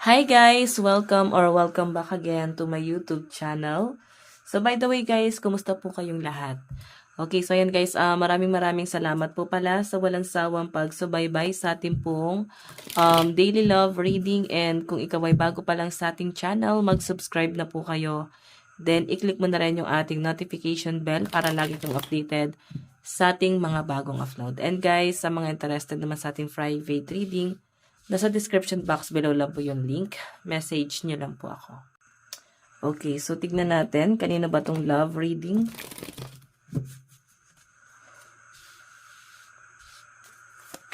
Hi guys! Welcome back again to my YouTube channel. So by the way guys, kumusta po kayong lahat? Okay, so ayan guys, maraming salamat po pala sa walang sawang pagsubaybay sa ating pong daily love reading, and kung ikaw ay bago pa lang sa ating channel, mag-subscribe na po kayo. Then i-click mo na rin yung ating notification bell para lagi kang updated sa ating mga bagong upload. And guys, sa mga interested naman sa ating private reading, nasa description box below lang po yung link. Message nyo lang po ako. Okay, so tignan natin. Kanina ba tong love reading?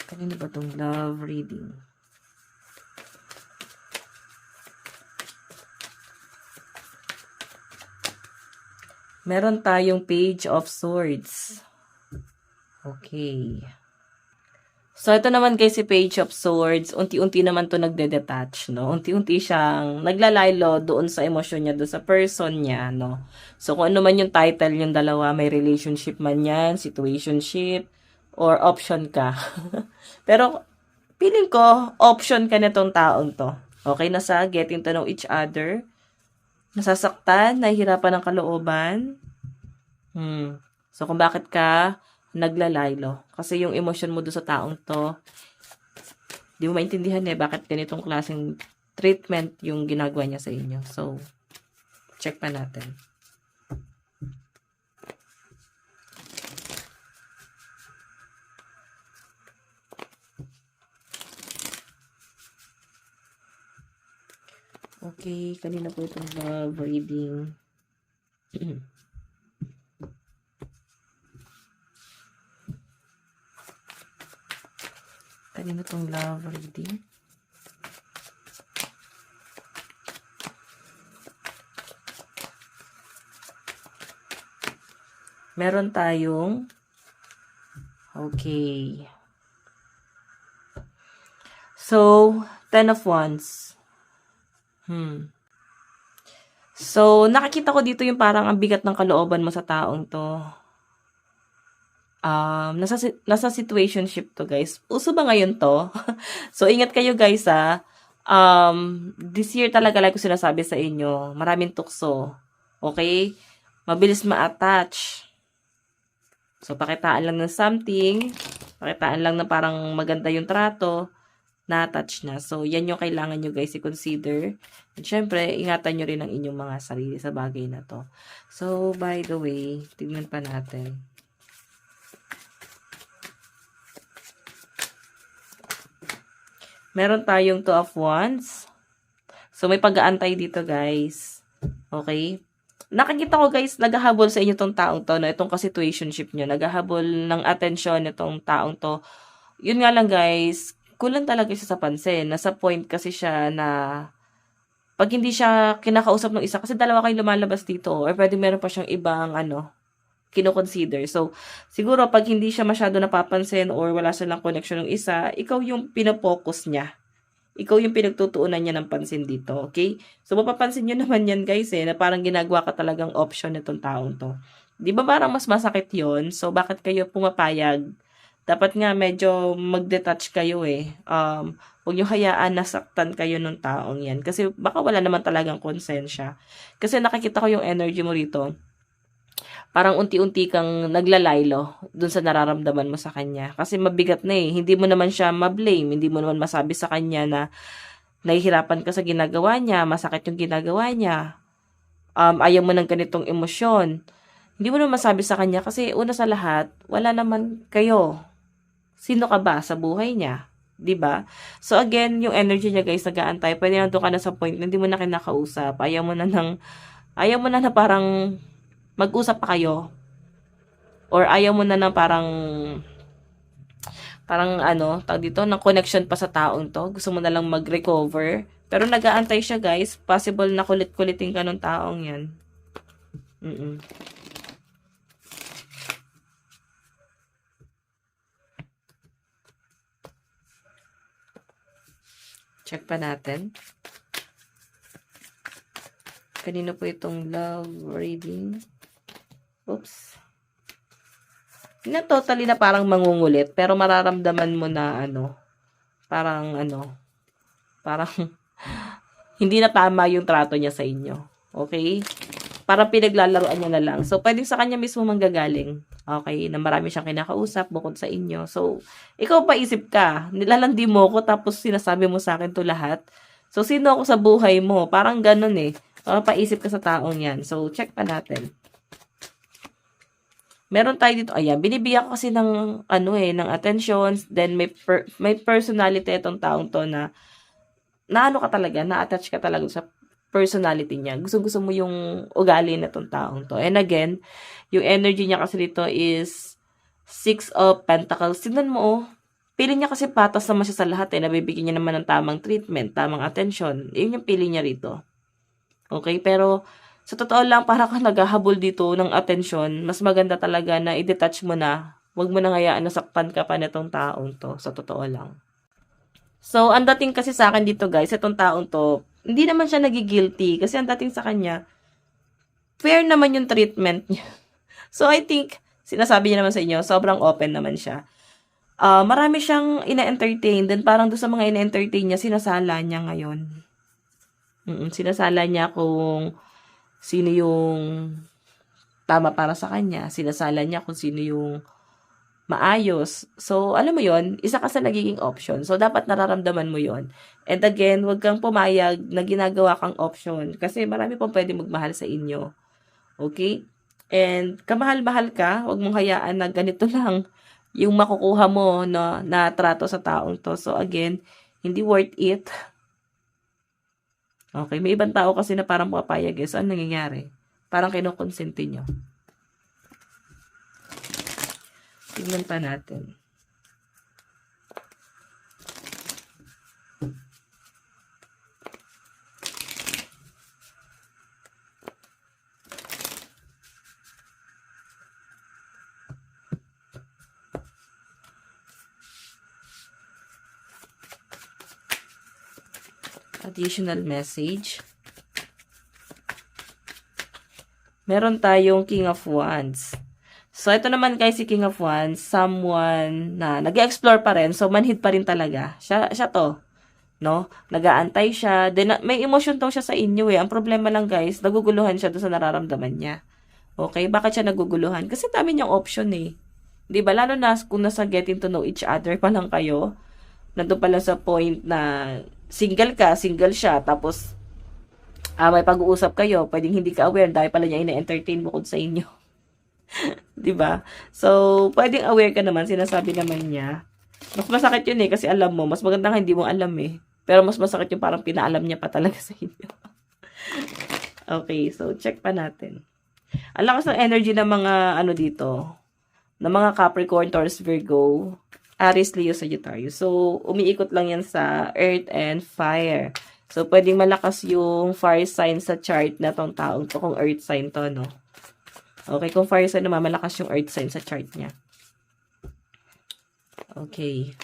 Kanina ba tong love reading? Meron tayong Page of Swords. Okay. So, ito naman guys, si Page of Swords, unti-unti naman to nagde-detach, no? Unti-unti siyang naglalaylo doon sa emosyon niya, doon sa person niya, no? So, kung ano man yung title, yung dalawa, may relationship man yan, situationship, or option ka. Pero, feeling ko, option ka nitong taong to. Okay na sa getting to know each other, nasasaktan, nahihirapan ng kalooban. So, kung bakit ka naglalaylo. Kasi yung emosyon mo doon sa taong to, di mo maintindihan bakit ganitong klaseng treatment yung ginagawa niya sa inyo. So, check pa natin. Okay, kanina po itong love reading. Kanina itong love reading. Meron tayong okay. So, 10 of Wands. So, nakikita ko dito yung parang ang bigat ng kalooban mo sa taong to. Nasa situationship to guys. Uso ba ngayon to? So, ingat kayo guys ha. This year talaga, like ko sinasabi sa inyo, maraming tukso. Okay? Mabilis ma-attach. So, pakitaan lang ng something. Pakitaan lang na parang maganda yung trato. Na-attach na. So, yan yung kailangan nyo guys i-consider. And syempre, ingatan nyo rin ang inyong mga sarili sa bagay na to. So, by the way, tignan pa natin. Meron tayong 2 of Wands. So, may pag-aantay dito, guys. Okay? Nakikita ko, guys, naghahabol sa inyo tong taong to, no? Itong ka-situationship nyo. Naghahabol ng atensyon itong taong to. Yun nga lang, guys, kulang talaga siya sa pansin. Nasa point kasi siya na pag hindi siya kinakausap ng isa, kasi dalawa kayong lumalabas dito, or pwede meron pa siyang ibang, kino-consider. So, siguro pag hindi siya masyado napapansin or wala silang connection ng isa, ikaw yung pinapokus niya. Ikaw yung pinagtutuunan niya ng pansin dito, okay? So, mapapansin nyo naman yan guys na parang ginagawa ka talagang option nitong taong to. Di ba parang mas masakit yon? So, bakit kayo pumapayag? Dapat nga medyo mag-detach kayo huwag nyo hayaan nasaktan kayo ng taong yan. Kasi baka wala naman talagang konsensya. Kasi nakikita ko yung energy mo rito, parang unti-unti kang naglalaylo dun sa nararamdaman mo sa kanya. Kasi mabigat na Hindi mo naman siya ma-blame. Hindi mo naman masabi sa kanya na nahihirapan ka sa ginagawa niya, masakit yung ginagawa niya. Ayaw mo ng ganitong emosyon. Hindi mo naman masabi sa kanya kasi una sa lahat, wala naman kayo. Sino ka ba sa buhay niya? 'Di ba? So again, yung energy niya guys, nag-aantay. Pwede na doon ka na sa point na hindi mo na kinakausap. Ayaw mo na parang mag-usap pa kayo, or ayaw mo na ng parang tawag dito, ng connection pa sa taong to. Gusto mo na lang mag-recover. Pero nag-aantay siya guys. Possible na kulit-kulitin ka ng taong yan. Check pa natin. Kanino po itong love reading? Oops. Hindi na totally na parang mangungulit, pero mararamdaman mo na parang parang hindi na tama yung trato niya sa inyo. Okay? Parang pinaglalaroan niya na lang. So, pwedeng sa kanya mismo manggagaling. Okay? Na marami siyang kinakausap bukod sa inyo. So, ikaw pa isip ka. Nilalandi mo ko tapos sinasabi mo sa akin to lahat. So, sino ako sa buhay mo? Parang ganun eh. Paisip ka sa taong yan. So, check pa natin. Meron tayo dito, ayan, binibigyan ko kasi ng, ng attention, then may personality itong taong to na ka talaga, na-attach ka talaga sa personality niya. Gusto mo yung ugali na itong taong to. And again, yung energy niya kasi dito is 6 of Pentacles. Tignan mo, feeling niya kasi patas naman siya sa lahat nabibigyan niya naman ng tamang treatment, tamang attention. Yun yung feeling niya rito. Okay, pero sa totoo lang, para kang naghahabol dito ng atensyon, mas maganda talaga na i-detach mo na. Huwag mo nang hayaan na saktan ka pa nitong taong to. Sa totoo lang. So, ang dating kasi sa akin dito guys, itong taong to, hindi naman siya nagigilty. Kasi ang dating sa kanya, fair naman yung treatment niya. So, I think, sinasabi niya naman sa inyo, sobrang open naman siya. Marami siyang ina-entertain. Then parang doon sa mga ina-entertain niya, sinasala niya ngayon. Sinasala niya kung sino yung tama para sa kanya. Sinasala niya kung sino yung maayos. So, alam mo yon, isa ka sa nagiging option. So, dapat nararamdaman mo yon. And again, huwag kang pumayag na ginagawa kang option. Kasi marami pong pwede magmahal sa inyo. Okay? And kamahal-mahal ka, huwag mong hayaan na ganito lang yung makukuha mo na trato sa taong to. So, again, hindi worth it. Okay, may ibang tao kasi na parang papayag eh. So, ano nangyayari? Parang kinukonsente nyo. Tignan pa natin. Additional message. Meron tayong King of Wands. So, ito naman guys, si King of Wands, someone na nag-explore pa rin. So, manhid pa rin talaga. Siya to. No? Nag-aantay siya. Then, may emotion daw siya sa inyo eh. Ang problema lang guys, naguguluhan siya doon sa nararamdaman niya. Okay? Bakit siya naguguluhan? Kasi dami niyang option eh. Di ba? Lalo na kung nasa getting to know each other pa lang kayo. Nandun pala sa point na single ka, single siya, tapos may pag-uusap kayo, pwedeng hindi ka aware dahil pala niya ina-entertain bukod sa inyo. 'Di ba? So, pwedeng aware ka naman, sinasabi naman niya. Mas masakit 'yun eh kasi alam mo, mas maganda nga hindi mo alam eh. Pero mas masakit yung parang pinaalam niya pa talaga sa inyo. Okay, so check pa natin. Ang lakas ng energy ng mga dito, ng mga Capricorn, Taurus, Virgo, Aries, Leo, Sagittarius. So, umiikot lang yan sa Earth and Fire. So, pwedeng malakas yung fire sign sa chart na tong taong to kung Earth sign to, no? Okay, kung fire sign naman, malakas yung Earth sign sa chart niya. Okay.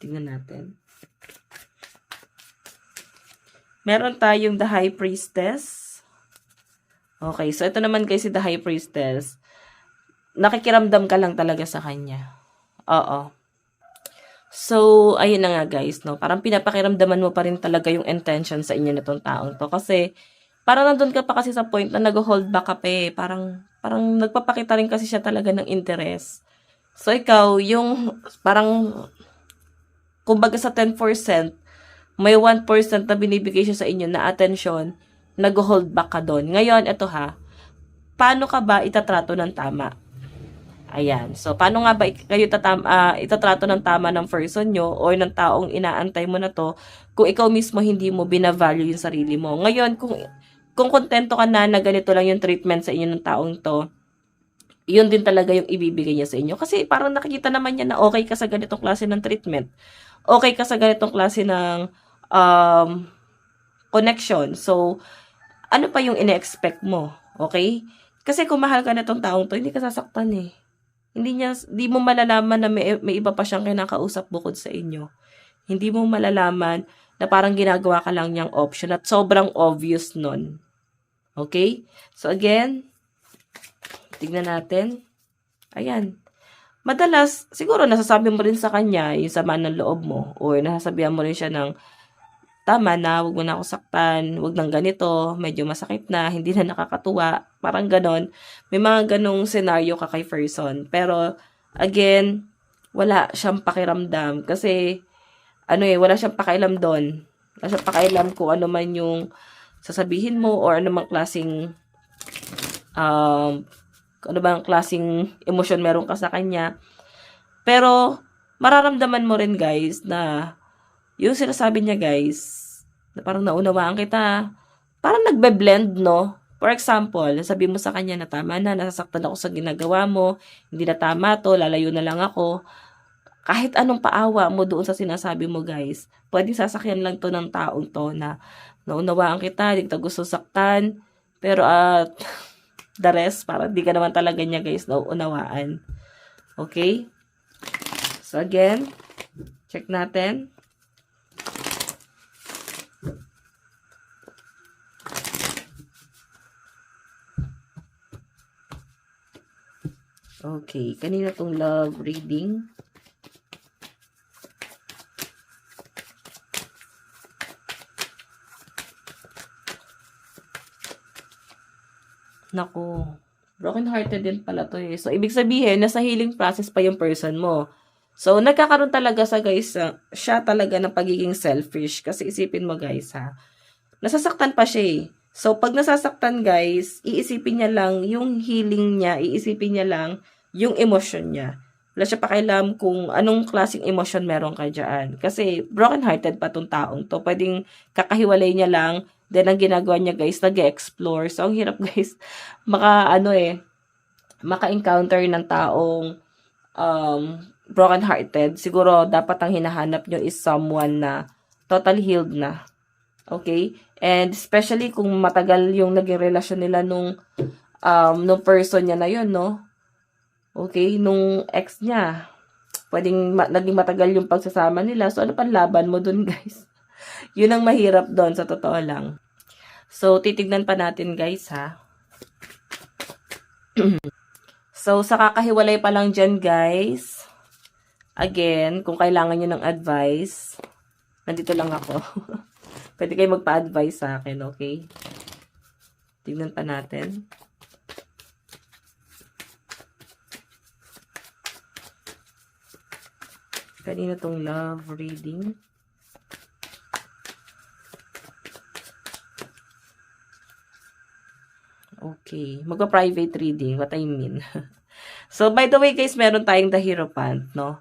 Tingnan natin. Meron tayong The High Priestess. Okay, so ito naman guys si The High Priestess. Nakikiramdam ka lang talaga sa kanya. Oo. So, ayun na nga guys, no? Parang pinapakiramdaman mo pa rin talaga yung intention sa inyo na tong taong to. Kasi, parang nandun ka pa kasi sa point na nag-hold back ka pa eh. Parang nagpapakita rin kasi siya talaga ng interest. So, ikaw, yung parang, kumbaga sa 10%, may 1% na binibigay siya sa inyo na attention, nag-hold back ka doon. Ngayon, ito ha, paano ka ba itatrato ng tama? Ayan. So, paano nga ba kayo itatrato ng tama ng person nyo or ng taong inaantay mo na to kung ikaw mismo hindi mo binavalue yung sarili mo? Ngayon, kung kontento ka na ganito lang yung treatment sa inyo ng taong to, yun din talaga yung ibibigay niya sa inyo. Kasi parang nakikita naman niya na okay ka sa ganitong klase ng treatment. Okay ka sa ganitong klase ng connection. So, ano pa yung ine-expect mo? Okay? Kasi kung mahal ka na tong taong to, hindi ka sasaktan eh. Hindi mo malalaman na may iba pa siyang kinakausap bukod sa inyo. Hindi mo malalaman na parang ginagawa ka lang niyang option at sobrang obvious nun. Okay? So again, tignan natin. Ayan. Madalas, siguro nasasabi mo rin sa kanya yung sama ng loob mo or nasasabihan mo rin siya ng tama na, wag mo na ako saktan, wag nang ganito, medyo masakit na, hindi na nakakatuwa, parang ganon. May mga ganong scenario ka kay person. Pero, again, wala siyang pakiramdam kasi, wala siyang pakialam doon. Wala siyang pakialam kung ano man yung sasabihin mo or ano mang klaseng, ano bang klaseng emosyon meron ka sa kanya. Pero, mararamdaman mo rin guys na yung sinasabi niya guys, na parang naunawaan kita, parang nagbe-blend, no? For example, sabi mo sa kanya na tama na, nasasaktan ako sa ginagawa mo, hindi na tama to, lalayo na lang ako. Kahit anong paawa mo doon sa sinasabi mo guys, pwedeng sasakyan lang to ng taong to na naunawaan kita, di kita gusto saktan, pero the rest, parang di ka naman talaga niya guys nauunawaan. Okay? So again, check natin. Okay, kanina tong love reading. Naku, broken-hearted din pala to eh. So, ibig sabihin, nasa healing process pa yung person mo. So, nagkakaroon talaga sa guys, siya talaga ng pagiging selfish. Kasi isipin mo guys ha, nasasaktan pa siya eh. So, pag nasasaktan guys, iisipin niya lang yung healing niya, iisipin niya lang yung emosyon niya. Wala siya pakialam kung anong klaseng emosyon meron ka dyan. Kasi broken-hearted pa tong taong to. Pwedeng kakahiwalay niya lang. Then, ang ginagawa niya guys, nag-explore. So, ang hirap guys, maka-encounter ng taong broken-hearted. Siguro, dapat ang hinahanap nyo is someone na totally healed na. Okay? And especially kung matagal yung naging relasyon nila nung person niya na yun, no? Okay? Nung ex niya. Pwedeng naging matagal yung pagsasama nila. So, ano pang laban mo dun, guys? Yun ang mahirap doon, sa totoo lang. So, titignan pa natin, guys, ha? So, sa kakahiwalay pa lang dyan, guys. Again, kung kailangan nyo ng advice, nandito lang ako. Pwede kayo magpa-advise sa akin, okay? Tignan pa natin. Kanina tong love reading. Okay. Magpa-private reading. What I mean. So, by the way, guys, meron tayong The Hierophant, no?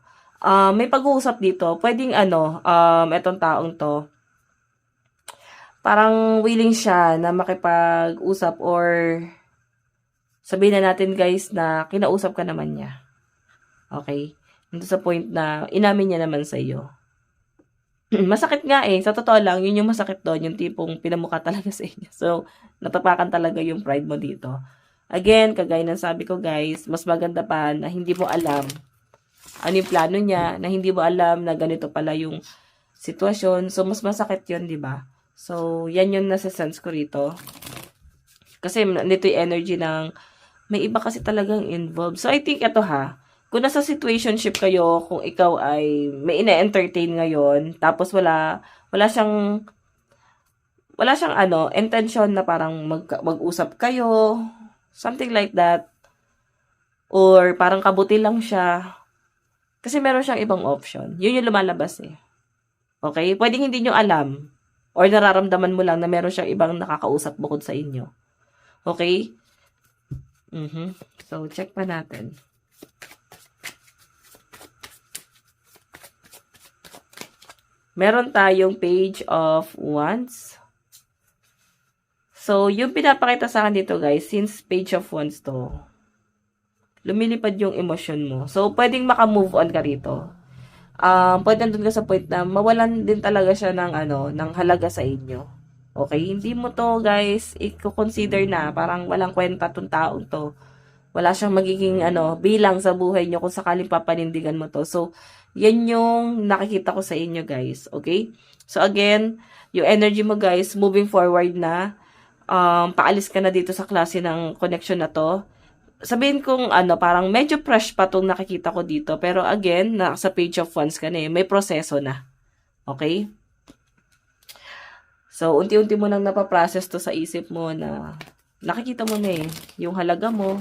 May pag-uusap dito. Pwedeng, etong taong to, parang willing siya na makipag-usap or sabihin na natin guys na kinausap ka naman niya. Okay? Ito sa point na inamin niya naman sa iyo. Masakit nga eh. Sa totoo lang, yun yung masakit doon. Yung tipong pinamukha talaga sa inyo. So, natapakan talaga yung pride mo dito. Again, kagaya ng sabi ko guys, mas maganda pa na hindi mo alam ano yung plano niya, na hindi mo alam na ganito pala yung sitwasyon. So, mas masakit yun, di ba? So, yan yung nasa-sense ko rito. Kasi, nito yung energy ng, may iba kasi talagang involved. So, I think ito ha, kung nasa situationship kayo, kung ikaw ay may ina-entertain ngayon, tapos wala siyang intention na parang mag-usap kayo, something like that, or parang kabuti lang siya, kasi meron siyang ibang option. Yun yung lumalabas eh. Okay? Pwedeng hindi nyo alam, or nararamdaman mo lang na meron siyang ibang nakakausap bukod sa inyo. Okay? So, check pa natin. Meron tayong Page of Wands. So, yung pinapakita sa akin dito guys, since Page of Wands to, lumilipad yung emosyon mo. So, pwedeng maka-move on ka rito. Pwede nandun ka sa point na mawalan din talaga siya ng halaga sa inyo. Okay? Hindi mo to, guys, i-consider na parang walang kwenta tong taong to. Wala siyang magiging, bilang sa buhay nyo kung sakaling papanindigan mo to. So, yan yung nakikita ko sa inyo, guys. Okay? So, again, yung energy mo, guys, moving forward na, paalis ka na dito sa klase ng connection na to. sabihin kong parang medyo fresh pa tong nakikita ko dito. Pero again, nasa page of wands ka na eh. May proseso na. Okay? So, unti-unti mo nang napaprocess to sa isip mo na nakikita mo na eh. Yung halaga mo,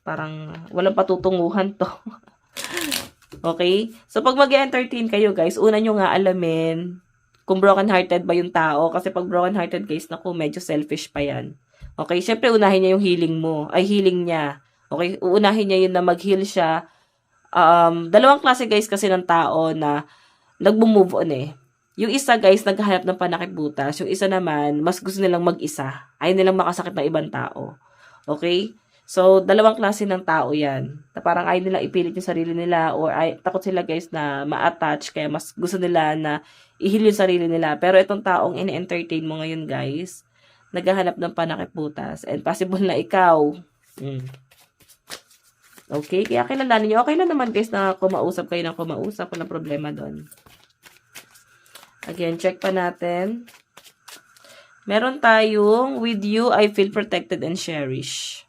parang walang patutunguhan to. Okay? So, pag mag-entertain kayo, guys, una nyo nga alamin kung broken-hearted ba yung tao. Kasi pag broken-hearted, guys, naku, medyo selfish pa yan. Okay? Syempre, unahin niya yung healing mo. Ay, healing niya. Okay? Uunahin niya yun na mag-heal siya. Dalawang klase, guys, kasi ng tao na nagbo-move on eh. Yung isa, guys, naghahanap ng panakibutas. Yung isa naman, mas gusto nilang mag-isa. Ayaw nilang makasakit ng ibang tao. Okay? So, dalawang klase ng tao yan. Na parang ayaw nilang ipilit yung sarili nila or takot sila, guys, na ma-attach. Kaya mas gusto nila na i-heal yung sarili nila. Pero itong taong in-entertain mo ngayon, guys, naghahanap ng panakibutas. And possible na ikaw. Okay? Kaya kilalanin nyo. Okay lang naman, guys, na kumausap kayo ng kumausap. Walang problema doon. Again, check pa natin. Meron tayong, with you, I feel protected and cherished.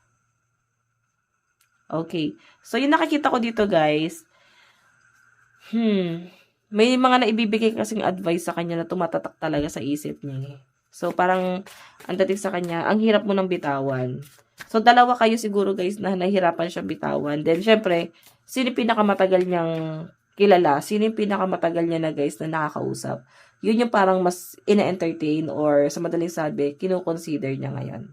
Okay. So, yung nakikita ko dito, guys, may mga naibibigay kasing advice sa kanya na tumatatak talaga sa isip niya. So, parang, ang dating sa kanya, ang hirap mo ng bitawan. So, dalawa kayo siguro, guys, na nahihirapan siya bitawan. Then, syempre, sino pinakamatagal niyang kilala? Sino yung pinakamatagal niya na, guys, na nakakausap? Yun yung parang mas ina-entertain or sa madaling sabi, kino-consider niya ngayon.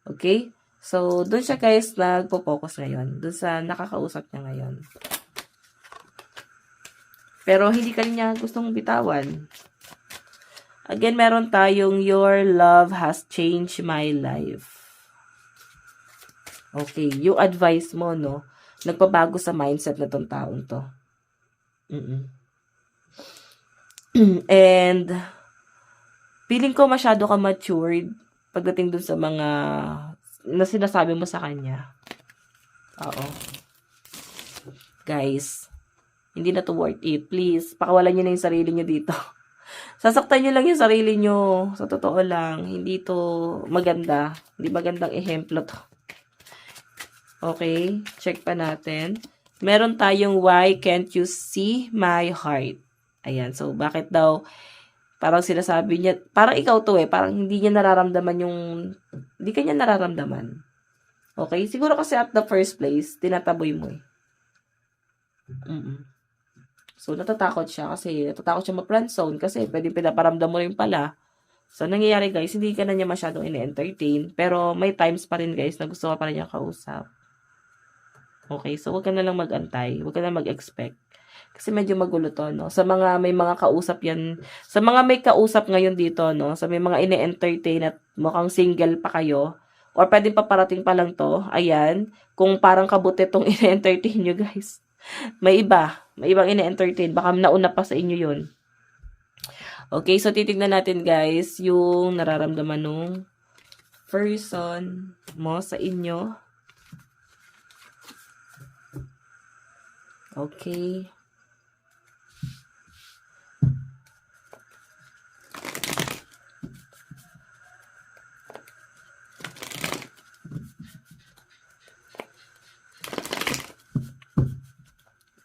Okay? So, dun siya, guys, nagpo-focus ngayon. Dun sa nakakausap niya ngayon. Pero hindi ka niya gustong bitawan. Again, meron tayong your love has changed my life. Okay, yung advice mo, no, nagpabago sa mindset na tong taong to. And, feeling ko masyado ka matured pagdating dun sa mga na sinasabi mo sa kanya. Oo. Guys, hindi na to worth it. Please, pakawalan nyo na yung sarili nyo dito. Sasaktan nyo lang yung sarili nyo. Sa totoo lang, hindi to maganda. Hindi magandang ehemplo to. Okay, check pa natin. Meron tayong why can't you see my heart? Ayan, so bakit daw parang sinasabi niya, parang ikaw to eh, parang hindi niya nararamdaman hindi kanya nararamdaman. Okay, siguro kasi at the first place, tinataboy mo eh. So, natatakot siya ma-friendzone kasi pwede pinaparamdam mo rin pala. So, nangyayari guys, hindi ka na niya masyadong ine-entertain, pero may times pa rin guys na gusto ka pa rin niya kausap. Okay, so wag ka na lang mag-antay, wag ka na mag-expect. Kasi medyo magulo to, no? Sa mga may mga kausap yan, sa mga may kausap ngayon dito, no? Sa may mga ine-entertain at mukhang single pa kayo, or pwedeng paparating pa lang to, ayan, kung parang kabuti tong ine-entertain nyo, guys. May ibang ine-entertain, baka nauna pa sa inyo yun. Okay, so titignan natin, guys, yung nararamdaman nung person mo sa inyo. Okay.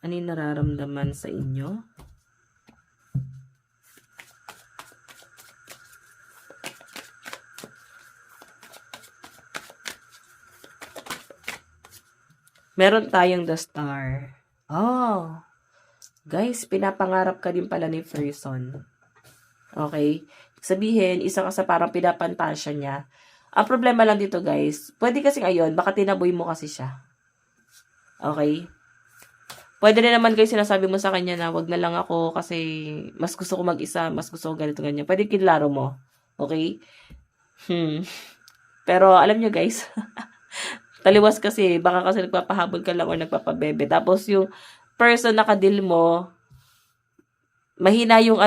Ano yung nararamdaman sa inyo? Meron tayong the star. Oh. Guys, pinapangarap ka din pala ni person. Okay? Sabihin, isa ka sa parang pinapantasya niya. Ang problema lang dito, guys, pwede kasi ngayon, baka tinaboy mo kasi siya. Okay? Pwede rin naman guys, sinasabi mo sa kanya na wag na lang ako kasi mas gusto ko mag-isa, mas gusto ko ganito, ganyan. Pwede kinlaro mo. Okay? Pero alam nyo guys, taliwas kasi, baka kasi nagpapahabol ka lang or nagpapabebe. Tapos yung person na kadil mo, mahina yung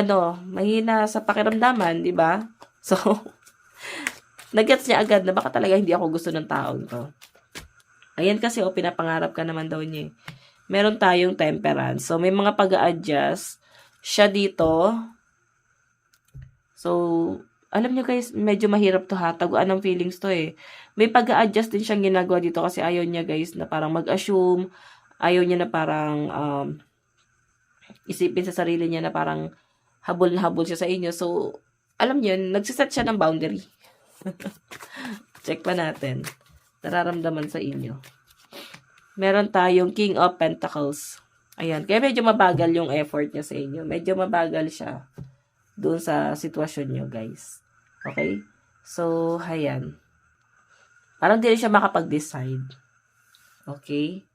mahina sa pakiramdaman, di ba? So, nag-gets niya agad na baka talaga hindi ako gusto ng taong to. Ayan kasi, pinapangarap ka naman daw niya. Meron tayong temperance. So, may mga pag-a-adjust siya dito. So, alam nyo guys, medyo mahirap to ha. Taguan ng feelings to eh. May pag-a-adjust din siyang ginagawa dito kasi ayaw niya guys na parang mag-assume. Ayaw niya na parang isipin sa sarili niya na parang habol na habol siya sa inyo. So, alam niyo, nagsiset siya ng boundary. Check pa natin. Nararamdaman sa inyo. Meron tayong King of Pentacles. Ayan. Kaya medyo mabagal yung effort niya sa inyo. Medyo mabagal siya doon sa sitwasyon niyo, guys. Okay? So, ayan. Parang di rin siya makapag-decide. Okay?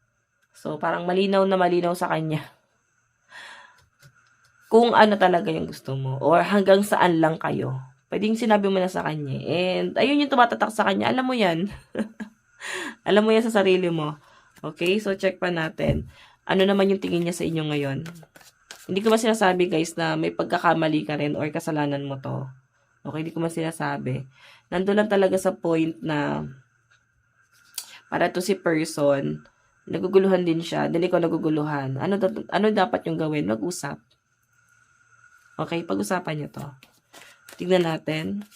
So, parang malinaw na malinaw sa kanya. Kung ano talaga yung gusto mo. Or hanggang saan lang kayo. Pwedeng sinabi mo na sa kanya. And, ayun yung tumatatak sa kanya. Alam mo yan. Alam mo yan sa sarili mo. Okay? So, check pa natin. Ano naman yung tingin niya sa inyo ngayon? Hindi ko ba sinasabi, guys, na may pagkakamali ka rin or kasalanan mo to. Okay? Hindi ko man sinasabi. Nandun lang talaga sa point na para to si person, naguguluhan din siya. Then ikaw naguguluhan. Ano dapat yung gawin? Mag-usap. Okay? Pag-usapan niyo to. Tignan natin.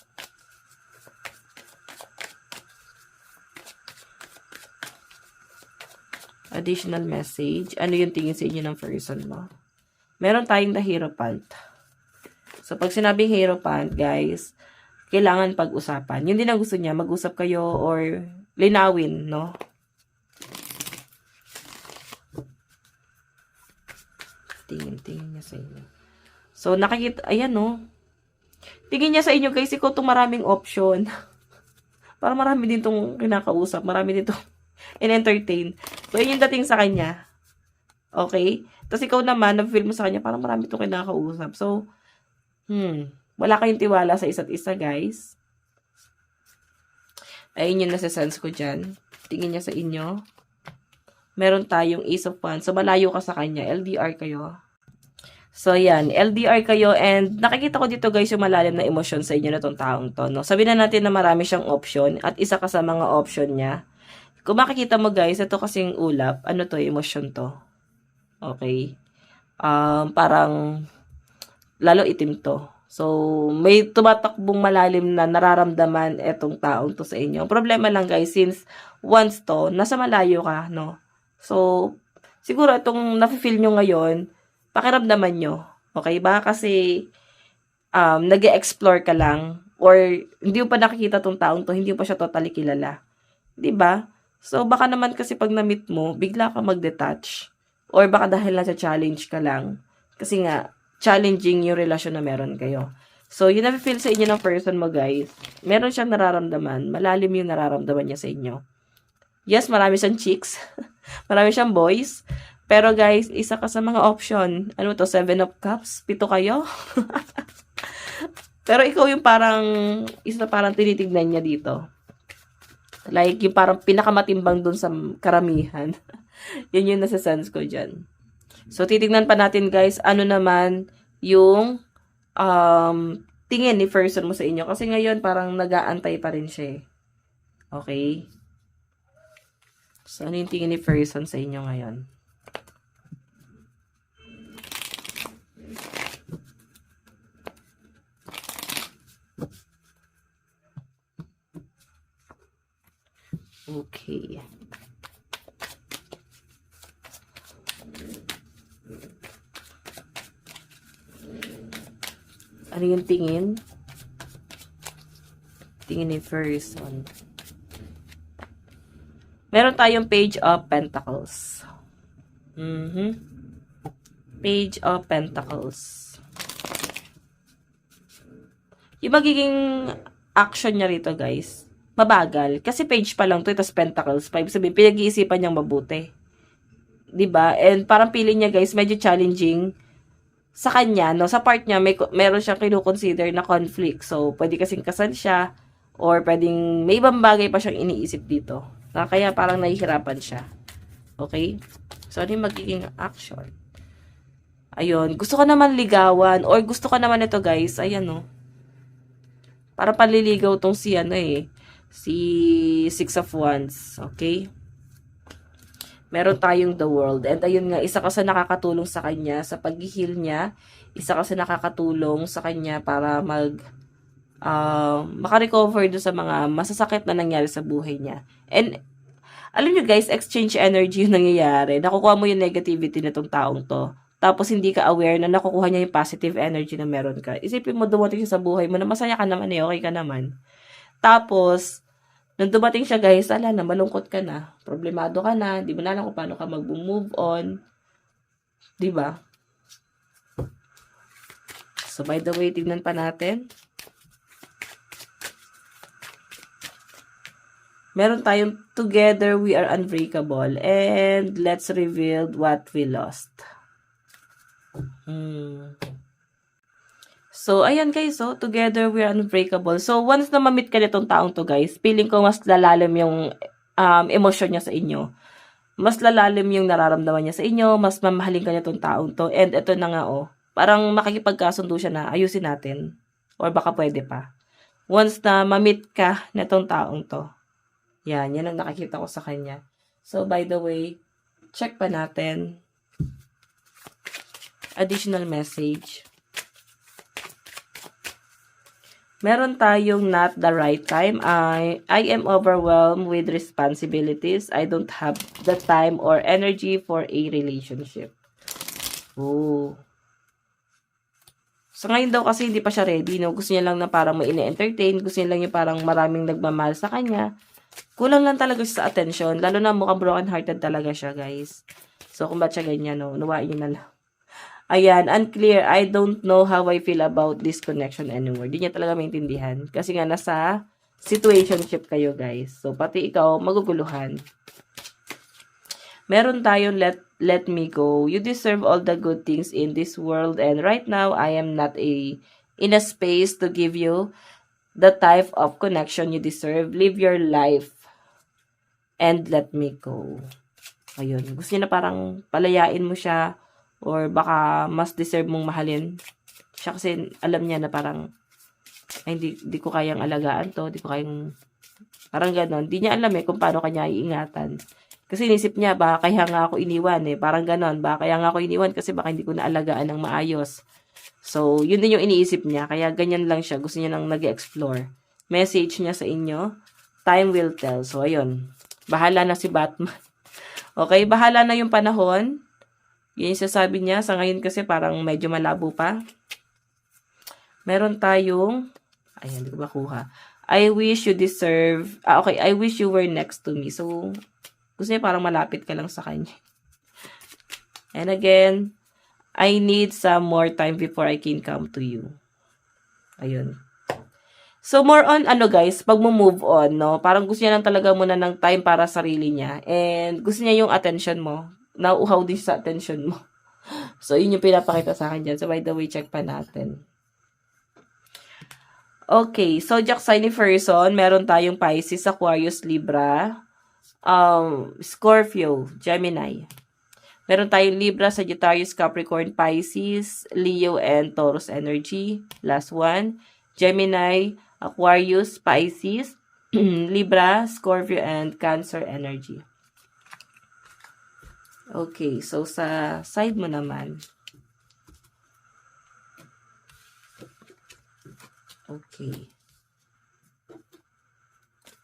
Additional message. Ano yung tingin sa inyo ng person mo? Meron tayong the Hierophant. So, pag sinabing Hierophant, guys, kailangan pag-usapan. Yun din ang gusto niya. Mag-usap kayo or linawin, no? Tingin niya sa inyo. So, nakikita, ayan, no? Tingin niya sa inyo, guys, ikaw itong maraming option. Para marami din itong kinakausap. Marami din itong in-entertain. So, yun yung dating sa kanya. Okay? Tapos ikaw naman, na-feel mo sa kanya, parang marami itong kinakausap. So, wala kayong tiwala sa isa't isa, guys. Ayun yung nasa-sense ko dyan. Tingin niya sa inyo. Meron tayong Ace of Wands. So, malayo ka sa kanya. LDR kayo. So, yan. LDR kayo. And, nakikita ko dito, guys, yung malalim na emosyon sa inyo na itong taong to. No? Sabihin na natin na marami siyang option. At isa ka sa mga option niya. Kung makikita mo, guys, ito kasing ulap. Ano to? Emosyon to. Okay? Parang, lalo itim to. So, may tumatakbong malalim na nararamdaman etong taong to sa inyo. Ang problema lang, guys, since once to, nasa malayo ka, no? So, siguro itong nafe-feel nyo ngayon, pakiramdaman nyo. Okay ba? Kasi, nag-e-explore ka lang, or hindi mo pa nakikita tong taong to, hindi mo pa siya totally kilala. 'Di ba? So, baka naman kasi pag na-meet mo, bigla ka mag-detach. Or baka dahil lang sa challenge ka lang. Kasi nga, challenging yung relasyon na meron kayo. So, yun na-feel sa inyo ng person mo, guys. Meron siyang nararamdaman. Malalim yung nararamdaman niya sa inyo. Yes, marami siyang chicks. Marami siyang boys. Pero, guys, isa ka sa mga option. Ano to? 7 of Cups? 7 kayo? Pero ikaw yung parang, isa parang tinitignan niya dito. Like, yung parang pinakamatimbang dun sa karamihan. Yun yung nasa-sense ko dyan. So, titignan pa natin, guys, ano naman yung tingin ni person mo sa inyo. Kasi ngayon, parang nag-aantay pa rin siya. Okay? So, ano yung tingin ni person sa inyo ngayon? Okay. Ano yung tingin? Tingin ni person. Meron tayong Page of Pentacles. Page of Pentacles. Yung magiging action niya rito, guys, mabagal. Kasi page pa lang to, tapos Pentacles 5. Sabihin, pinag-iisipan niyang mabuti. 'Di ba? And parang feeling niya, guys, medyo challenging sa kanya, no? Sa part niya, meron siyang kino-consider na conflict. So, pwede kasing kasal siya, or pwedeng may ibang bagay pa siyang iniisip dito. Kaya parang nahihirapan siya. Okay? So, ano yung magiging action? Ayun. Gusto ko naman ligawan, or gusto ko naman ito, guys. Ayan, no? Para panliligaw tong si, si 6 of Wands. Okay? Meron tayong the world. And ayun nga, isa ka sa nakakatulong sa kanya sa pag-heal niya. Isa ka sa nakakatulong sa kanya para makarecover doon sa mga masasakit na nangyari sa buhay niya. And, alam nyo guys, exchange energy yung nangyayari. Nakukuha mo yung negativity na tong taong to. Tapos, hindi ka aware na nakukuha niya yung positive energy na meron ka. Isipin mo, dumating siya sa buhay mo na masaya ka naman okay ka naman. Tapos, nung dumating siya guys, ala na, malungkot ka na. Problemado ka na. Di mo na alam kung paano ka mag-move on. Di ba? So, by the way, tignan pa natin. Meron tayong together we are unbreakable and let's reveal what we lost. So, ayan guys, so together we are unbreakable. So, once na ma-meet ka nitong taong to guys, feeling ko mas lalalim yung emosyon niya sa inyo. Mas lalalim yung nararamdaman niya sa inyo, mas mamahalin ka nitong taong to. And ito na nga parang makikipagkasundo siya na ayusin natin. Or baka pwede pa. Once na ma-meet ka nitong taong to. Yan ang nakikita ko sa kanya. So, by the way, check pa natin. Additional message. Meron tayong not the right time. I am overwhelmed with responsibilities. I don't have the time or energy for a relationship. Oh. So, ngayon daw kasi hindi pa siya ready. No? Gusto niya lang na parang may ine-entertain. Gusto niya lang yung parang maraming nagmamahal sa kanya. Kulang lang talaga siya sa attention. Lalo na mukhang broken-hearted talaga siya, guys. So, kung ba't siya ganyan, no? Nuwain niyo na lang. Ayan, unclear. I don't know how I feel about this connection anymore. Di niya talaga maintindihan. Kasi nga, nasa situationship kayo, guys. So, pati ikaw, maguguluhan. Meron tayong let me go. You deserve all the good things in this world. And right now, I am not in a space to give you the type of connection you deserve. Live your life and let me go. Ayun. Gusto niya na parang palayain mo siya or baka mas deserve mong mahalin. Siya kasi alam niya na parang ay, di ko kayang alagaan to. Di ko kayang parang ganon. Di niya alam kung paano kanya iingatan. Kasi inisip niya, baka kaya nga ako iniwan Parang ganon. Baka kaya nga ako iniwan kasi baka hindi ko na alagaan ng maayos. So, yun din yung iniisip niya. Kaya ganyan lang siya. Gusto niya nang nag-explore. Message niya sa inyo, time will tell. So, ayun. Bahala na si Batman. Okay, bahala na yung panahon. Yun yung sasabi niya. Sa ngayon kasi parang medyo malabo pa. Meron tayong, ayan, hindi ko makuha. I wish you deserve, okay, I wish you were next to me. So, gusto niya parang malapit ka lang sa kanya. And again, I need some more time before I can come to you. Ayun. So, more on, guys, pag move on, no? Parang gusto niya lang talaga muna ng time para sa sarili niya. And gusto niya yung attention mo. Nauuhaw din sa attention mo. So, yun yung pinapakita sa akin dyan. So, by the way, check pa natin. Okay. So, Jack sign ni person, meron tayong Pisces, Aquarius, Libra, Scorpio, Gemini. Meron tayong Libra, Sagittarius, Capricorn, Pisces, Leo, and Taurus energy. Last one. Gemini, Aquarius, Pisces, Libra, Scorpio, and Cancer energy. Okay, so sa side mo naman. Okay.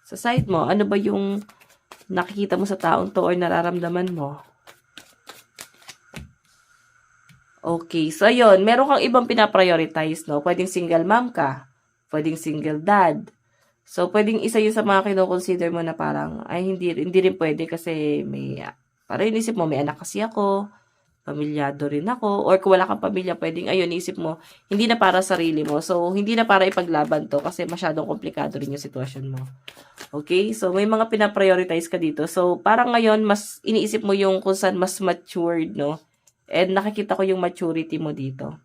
Sa side mo, ano ba yung nakikita mo sa taong to or nararamdaman mo? Okay, so yun, meron kang ibang pinaprioritize, no? Pwedeng single mom ka, pwedeng single dad. So, pwedeng isa yun sa mga kino-consider mo na parang, ay, hindi rin pwede kasi parang inisip mo, may anak kasi ako, pamilyado rin ako, or kung wala kang pamilya, pwedeng, ayun, inisip mo, hindi na para sarili mo. So, hindi na para ipaglaban to kasi masyadong komplikado rin yung sitwasyon mo. Okay? So, may mga pinaprioritize ka dito. So, parang ngayon, mas iniisip mo yung kung saan mas matured, no? And nakikita ko yung maturity mo dito.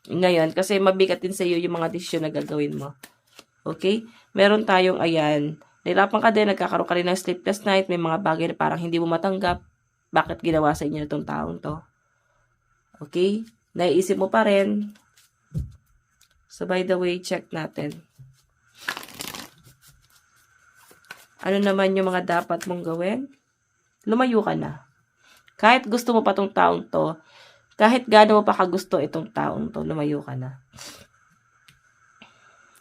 Ngayon, kasi mabigat din sa iyo yung mga desisyon na gagawin mo. Okay? Meron tayong, ayan, nahirapan ka din, nagkakaroon ka rin ng sleepless night, may mga bagay na parang hindi mo matanggap. Bakit ginawa sa inyo itong taong to? Okay? Naiisip mo pa rin. So, by the way, check natin. Ano naman yung mga dapat mong gawin? Lumayo ka na. Kahit gusto mo pa tong taong to, kahit gaano mo pa kagusto itong taong to, lumayo ka na.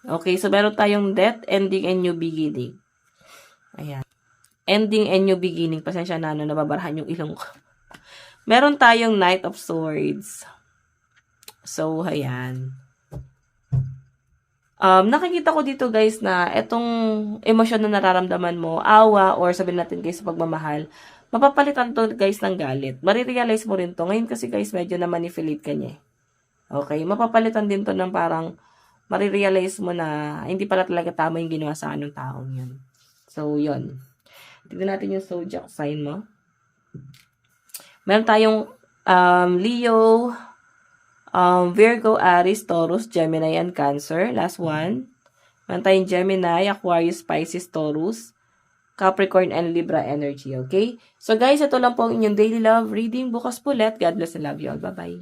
Okay, so meron tayong death, ending, and new beginning. Ayan. Ending and new beginning. Pasensya na, nababarahan yung ilong ko. Meron tayong Knight of Swords. So, ayan. Nakikita ko dito guys na itong emosyon na nararamdaman mo, awa, or sabihin natin guys, pagmamahal, mapapalitan to guys ng galit. Marirealize mo rin to. Ngayon kasi guys, medyo na-manipulate ka niya. Okay? Mapapalitan din to ng parang marirealize mo na hindi pala talaga tama yung ginawa sa anong taong yun. So, yun. Tignan natin yung zodiac sign mo. Meron tayong Leo, Virgo, Aries, Taurus, Gemini, and Cancer. Last one. Meron tayong Gemini, Aquarius, Pisces, Taurus, Capricorn, and Libra energy. Okay? So guys, ito lang po ang inyong daily love reading. Bukas po ulit. God bless and love you all. Bye-bye.